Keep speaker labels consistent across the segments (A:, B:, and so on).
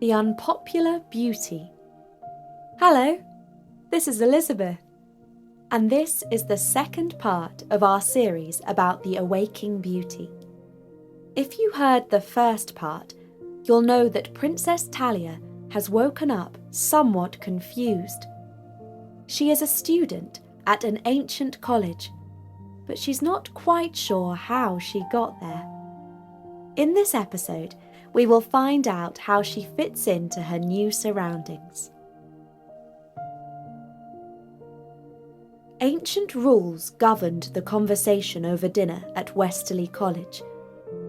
A: The Unpopular Beauty. Hello, this is Elizabeth, and this is the second part of our series about the awaking beauty. If you heard the first part, you'll know that Princess Talia has woken up somewhat confused. She is a student at an ancient college, but she's not quite sure how she got there. In this episode, we will find out how she fits into her new surroundings. Ancient rules governed the conversation over dinner at Westerly College.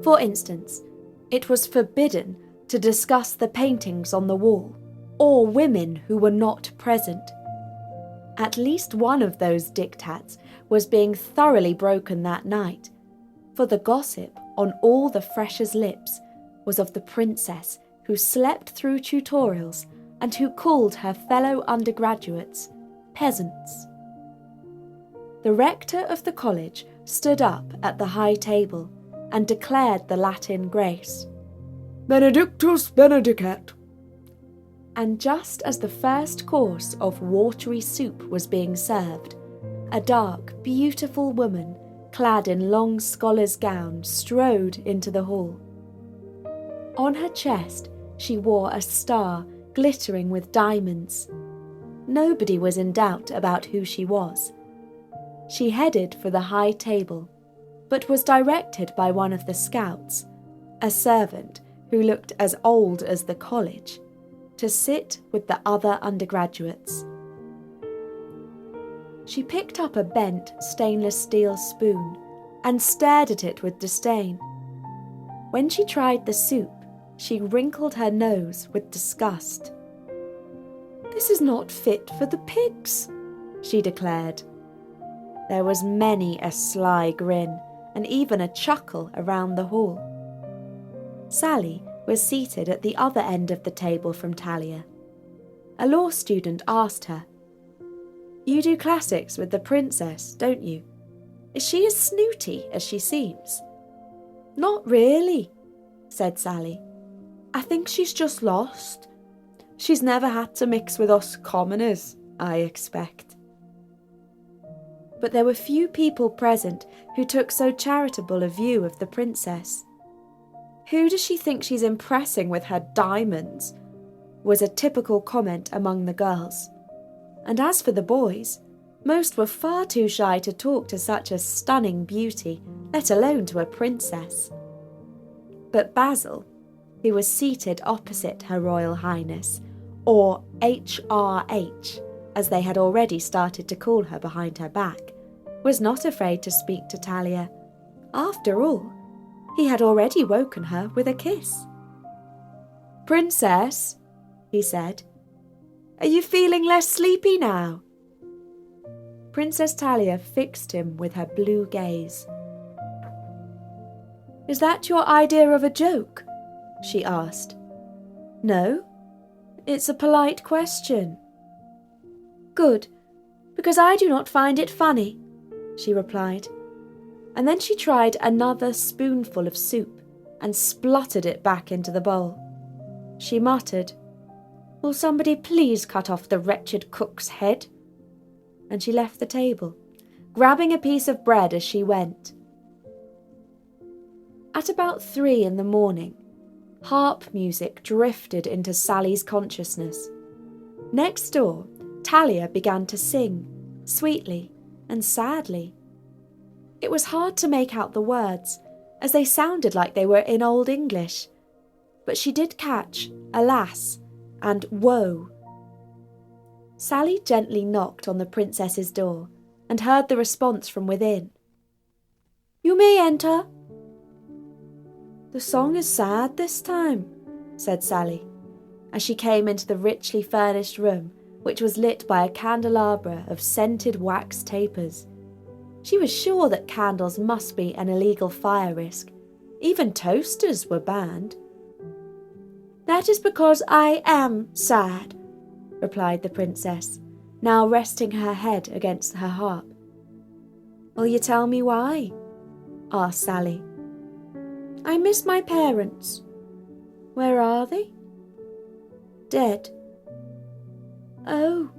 A: For instance, it was forbidden to discuss the paintings on the wall or women who were not present. At least one of those diktats was being thoroughly broken that night, for the gossip on all the freshers' lips was of the princess who slept through tutorials and who called her fellow undergraduates peasants. The rector of the college stood up at the high table and declared the Latin grace, Benedictus benedicat. And just as the first course of watery soup was being served, a dark, beautiful woman, clad in long scholar's gown, strode into the hall. On her chest, she wore a star glittering with diamonds. Nobody was in doubt about who she was. She headed for the high table, but was directed by one of the scouts, a servant who looked as old as the college, to sit with the other undergraduates. She picked up a bent stainless steel spoon and stared at it with disdain. When she tried the soup, she wrinkled her nose with disgust. "This is not fit for the pigs," she declared. There was many a sly grin and even a chuckle around the hall. Sally was seated at the other end of the table from Talia. A law student asked her, "You do classics with the princess, don't you? Is she as snooty as she seems?" "Not really," said Sally. "I think she's just lost. She's never had to mix with us commoners, I expect." But there were few people present who took so charitable a view of the princess. "Who does she think she's impressing with her diamonds?" was a typical comment among the girls. And as for the boys, most were far too shy to talk to such a stunning beauty, let alone to a princess. But Basil, who was seated opposite Her Royal Highness, or HRH, as they had already started to call her behind her back, was not afraid to speak to Talia. After all, he had already woken her with a kiss. "Princess," he said, "are you feeling less sleepy now?" Princess Talia fixed him with her blue gaze. "Is that your idea of a joke?" she asked. "No, it's a polite question." "Good, because I do not find it funny," she replied. And then she tried another spoonful of soup and spluttered it back into the bowl. She muttered, "Will somebody please cut off the wretched cook's head?" And she left the table, grabbing a piece of bread as she went. At about 3 in the morning, harp music drifted into Sally's consciousness. Next door, Talia began to sing, sweetly and sadly. It was hard to make out the words, as they sounded like they were in Old English, but she did catch "alas" and "woe." Sally gently knocked on the princess's door and heard the response from within. "You may enter." "The song is sad this time," said Sally, as she came into the richly furnished room, which was lit by a candelabra of scented wax tapers. She was sure that candles must be an illegal fire risk. Even toasters were banned. "That is because I am sad," replied the princess, now resting her head against her harp. "Will you tell me why?" asked Sally. "I miss my parents." "Where are they?" dead." "Oh,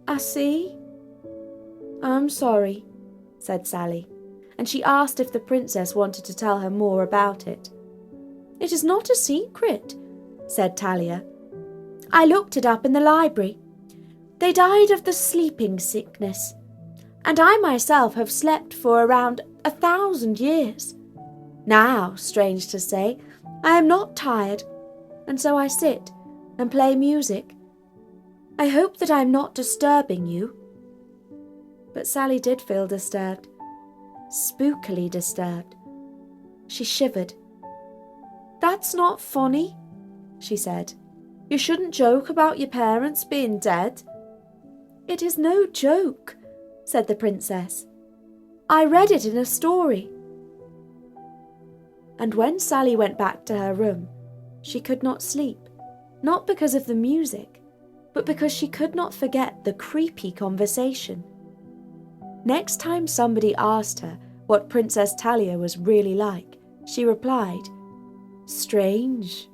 A: I see. I'm sorry," said Sally, and she asked if the princess wanted to tell her more about it. "It is not a secret," said Talia. "I looked it up in the library. They died of the sleeping sickness, and I myself have slept for around 1,000 years. Now, strange to say, I am not tired, and so I sit and play music. I hope that I am not disturbing you." But Sally did feel disturbed, spookily disturbed. She shivered. "That's not funny," she said. "You shouldn't joke about your parents being dead." "It is no joke," said the princess. "I read it in a story." And when Sally went back to her room, she could not sleep, not because of the music, but because she could not forget the creepy conversation. Next time somebody asked her what Princess Talia was really like, she replied, "Strange."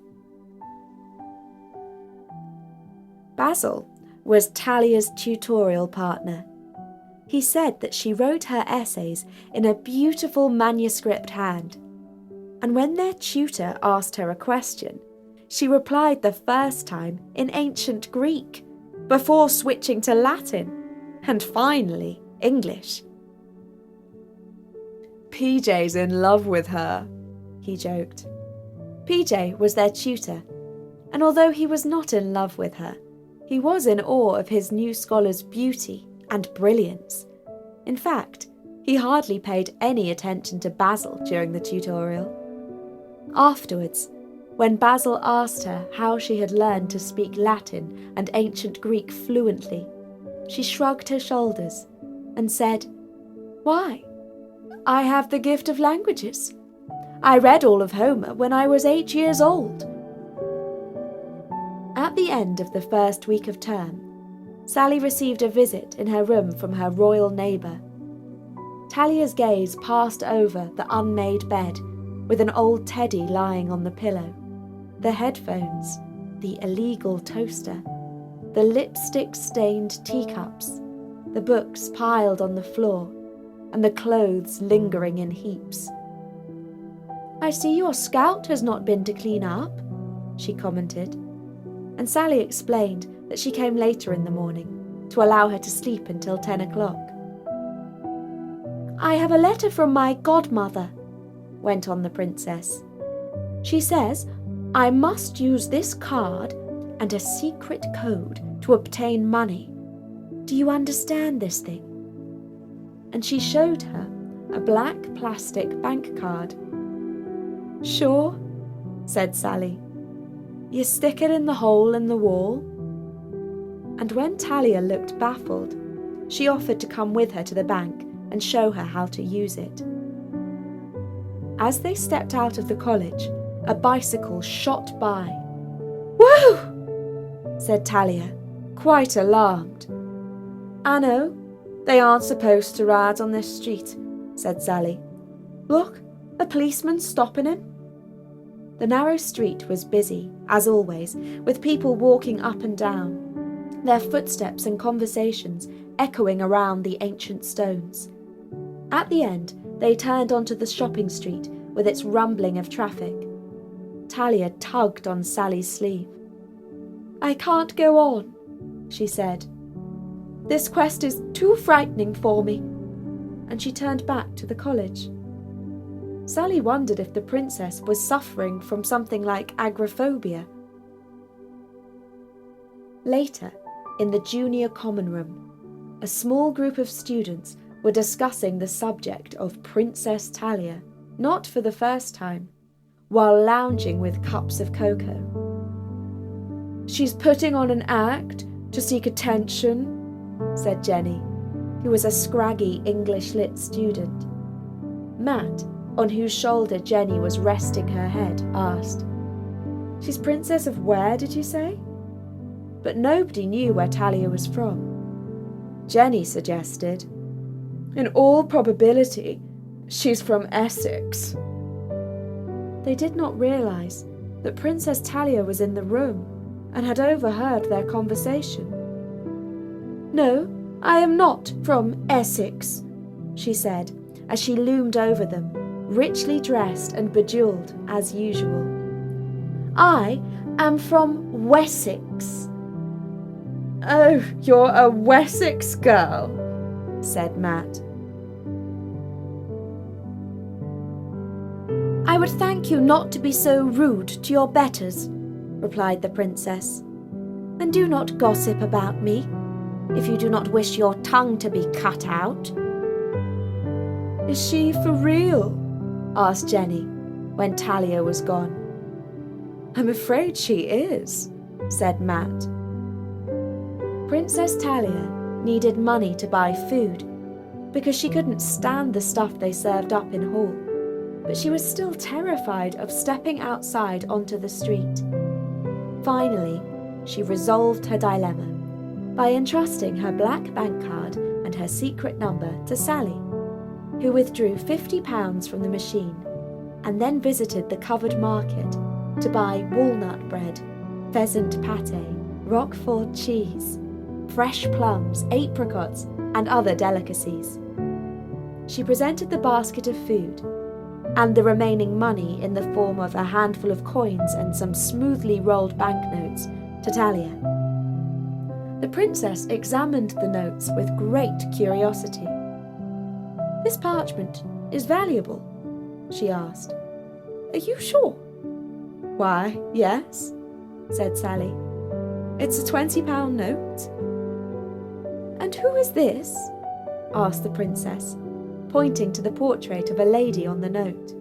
A: Basil was Talia's tutorial partner. He said that she wrote her essays in a beautiful manuscript hand, and when their tutor asked her a question, she replied the first time in ancient Greek, before switching to Latin, and finally English. "PJ's in love with her," he joked. PJ was their tutor, and although he was not in love with her, he was in awe of his new scholar's beauty and brilliance. In fact, he hardly paid any attention to Basil during the tutorial. Afterwards, when Basil asked her how she had learned to speak Latin and ancient Greek fluently, she shrugged her shoulders and said, "Why, I have the gift of languages. I read all of Homer when I was 8 years old." At the end of the first week of term, Sally received a visit in her room from her royal neighbour. Talia's gaze passed over the unmade bed with an old teddy lying on the pillow, the headphones, the illegal toaster, the lipstick-stained teacups, the books piled on the floor, and the clothes lingering in heaps. "I see your scout has not been to clean up," she commented, and Sally explained that she came later in the morning to allow her to sleep until 10 o'clock. "I have a letter from my godmother," went on the princess. "She says I must use this card and a secret code to obtain money. Do you understand this thing?" And she showed her a black plastic bank card. "Sure," said Sally. "You stick it in the hole in the wall." And when Talia looked baffled, she offered to come with her to the bank and show her how to use it. As they stepped out of the college, a bicycle shot by. "Whoa!" said Talia, quite alarmed. "I know, they aren't supposed to ride on this street," said Sally. "Look, a policeman's stopping him." The narrow street was busy, as always, with people walking up and down, their footsteps and conversations echoing around the ancient stones. At the end, they turned onto the shopping street with its rumbling of traffic. Talia tugged on Sally's sleeve. "I can't go on," she said. "This quest is too frightening for me." And she turned back to the college. Sally wondered if the princess was suffering from something like agoraphobia. Later, in the junior common room, a small group of students were discussing the subject of Princess Talia, not for the first time, while lounging with cups of cocoa. "She's putting on an act to seek attention," said Jenny, who was a scraggy English Lit student. Matt, on whose shoulder Jenny was resting her head, asked, "She's Princess of where, did you say?" But nobody knew where Talia was from. Jenny suggested, "In all probability, she's from Essex." They did not realise that Princess Talia was in the room, and had overheard their conversation. "No, I am not from Essex," she said, as she loomed over them, richly dressed and bejewelled as usual. "I am from Wessex." "Oh, you're a Wessex girl," said Matt. "I would thank you not to be so rude to your betters," replied the princess. "And do not gossip about me, if you do not wish your tongue to be cut out." "Is she for real?" asked Jenny, when Talia was gone. "I'm afraid she is," said Matt. Princess Talia needed money to buy food, because she couldn't stand the stuff they served up in hall, but she was still terrified of stepping outside onto the street. Finally, she resolved her dilemma by entrusting her black bank card and her secret number to Sally, who withdrew £50 from the machine and then visited the covered market to buy walnut bread, pheasant pâté, Roquefort cheese, fresh plums, apricots, and other delicacies. She presented the basket of food and the remaining money in the form of a handful of coins and some smoothly rolled banknotes to Talia. The princess examined the notes with great curiosity. "This parchment is valuable?" she asked. "Are you sure?" "Why, yes," said Sally. "It's a £20 note." "And who is this?" asked the princess, pointing to the portrait of a lady on the note.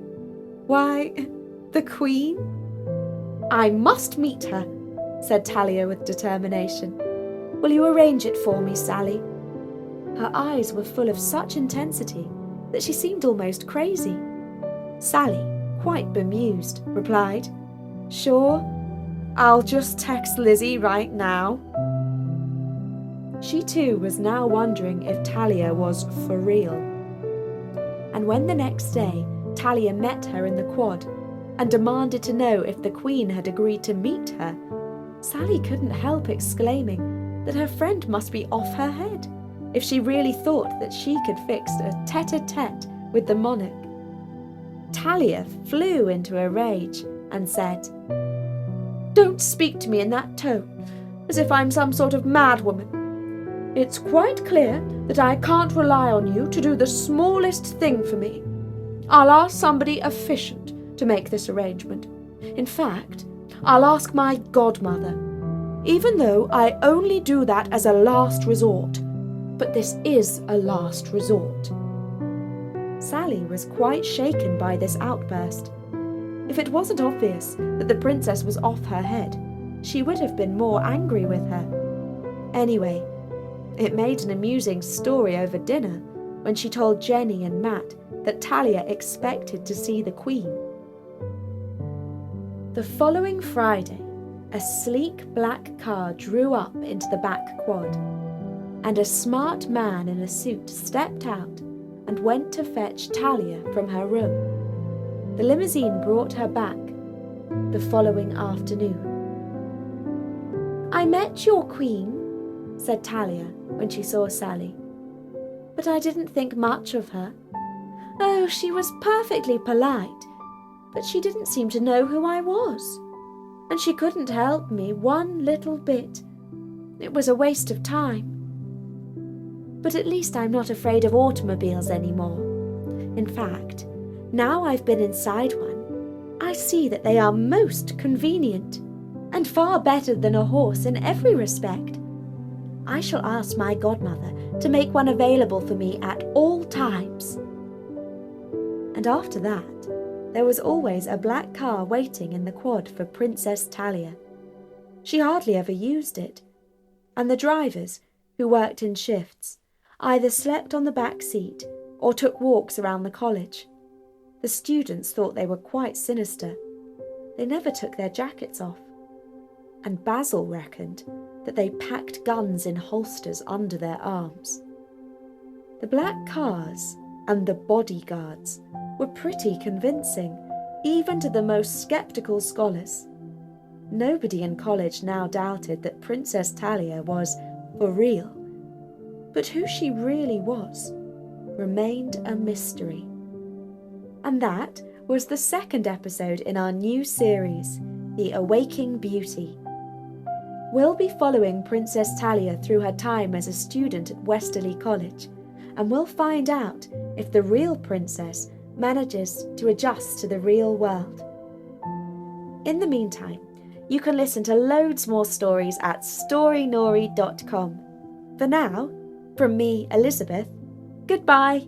A: "Why, the Queen." "I must meet her," said Talia with determination. "Will you arrange it for me, Sally?" Her eyes were full of such intensity that she seemed almost crazy. Sally, quite bemused, replied, "Sure, I'll just text Lizzie right now." She too was now wondering if Talia was for real. And when the next day Talia met her in the quad and demanded to know if the Queen had agreed to meet her, Sally couldn't help exclaiming that her friend must be off her head if she really thought that she could fix a tête-à-tête with the monarch. Talia flew into a rage and said, "Don't speak to me in that tone, as if I'm some sort of madwoman. It's quite clear that I can't rely on you to do the smallest thing for me. I'll ask somebody efficient to make this arrangement. In fact, I'll ask my godmother, even though I only do that as a last resort. But this is a last resort." Sally was quite shaken by this outburst. If it wasn't obvious that the princess was off her head, she would have been more angry with her. Anyway, it made an amusing story over dinner when she told Jenny and Matt that Talia expected to see the Queen. The following Friday, a sleek black car drew up into the back quad, and a smart man in a suit stepped out and went to fetch Talia from her room. The limousine brought her back the following afternoon. "I met your Queen," said Talia when she saw Sally, "but I didn't think much of her. Oh, she was perfectly polite, but she didn't seem to know who I was, and she couldn't help me one little bit. It was a waste of time. But at least I'm not afraid of automobiles anymore. In fact, now I've been inside one, I see that they are most convenient, and far better than a horse in every respect. I shall ask my godmother to make one available for me at all times." And after that, there was always a black car waiting in the quad for Princess Talia. She hardly ever used it, and the drivers, who worked in shifts, either slept on the back seat or took walks around the college. The students thought they were quite sinister. They never took their jackets off, and Basil reckoned that they packed guns in holsters under their arms. The black cars and the bodyguards were pretty convincing, even to the most sceptical scholars. Nobody in college now doubted that Princess Talia was for real, but who she really was remained a mystery. And that was the second episode in our new series, The Awaking Beauty. We'll be following Princess Talia through her time as a student at Westerly College, and we'll find out if the real princess manages to adjust to the real world. In the meantime, you can listen to loads more stories at storynori.com. For now, from me, Elizabeth, goodbye.